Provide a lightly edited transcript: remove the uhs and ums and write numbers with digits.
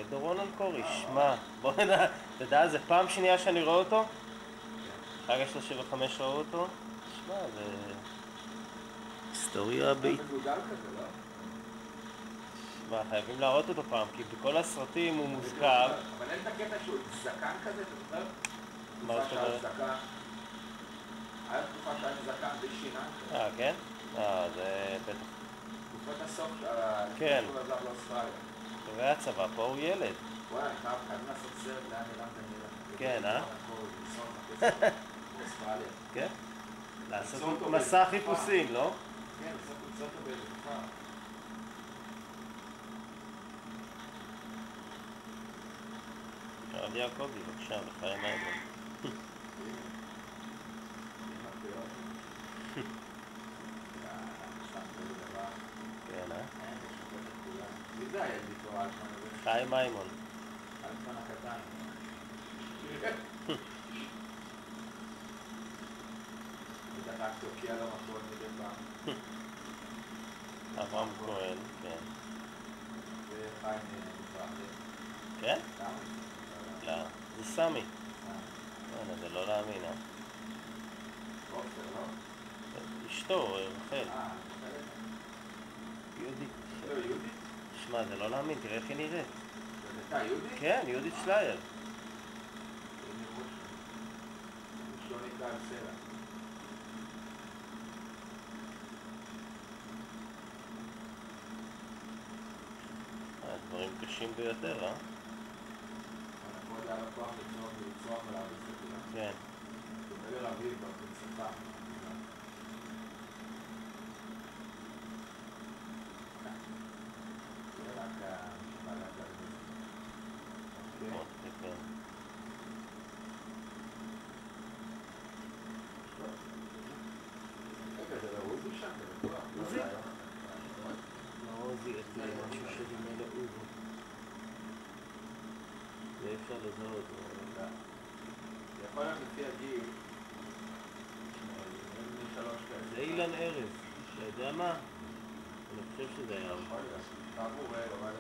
דורון אלקורי, שמע, בוא נדע, אתה יודע, זה פעם שנייה שאני רואה אותו? חג 35 ראו אותו? שמע, זה... היסטוריה בית. הוא מגודל כזה, לא? שמע, חייבים להראות אותו פעם, כי בכל הסרטים הוא מוזכר. אבל אין את הקטע שהוא זקן כזה, אתה זוכר? מה זאת אומרת? היה תקופה שהיה זקן בלי שיניים. כן? זה בטח. תקופת הסוף כן. שהוא עזב לאוסטרליה. זה היה צבא, פה הוא ילד. וואי, חייבים לעשות סרט לאן נראה את כן, באוסטרליה. כן? לעשות מסע חיפושים, לא? כן, לעשות קבוצות באיזה כפר. הרב יעקבי, בבקשה, בחיים האלה. כן, מי זה היה ביטור אלטמן הזה? חיים מימון. אלטמן הקטן. אתה רק תוקיע לו מכות מדי פעם. אברהם כהן, כן. וחיים מזרחי. כן? למה? לא, זה סמי. זה לא להאמין, בוקסר, לא? אשתו, רחל. יהודית. לא, יהודית? שמע, זה לא להאמין, תראה איך היא נראית. אתה יהודית? כן, יהודית שלייר. שלומית גל סלע. דברים קשים ביותר, אנחנו עוד היה לקוח לצרוח ולהביס לכולם. כן. דומה לרביב בצפה. זה רק בעלת להביס. כן. רגע, זה לא עוזי שם? זה בטוח? עוזי? לא עוזי, יש לי משהו שדומה לעוזי. זה אפשר לזהות. זה יכול להיות לפי הגיל. זה אילן ארז. אתה יודע מה? אני חושב שזה היה. יכול להיות. פעם הוא רואה, אבל...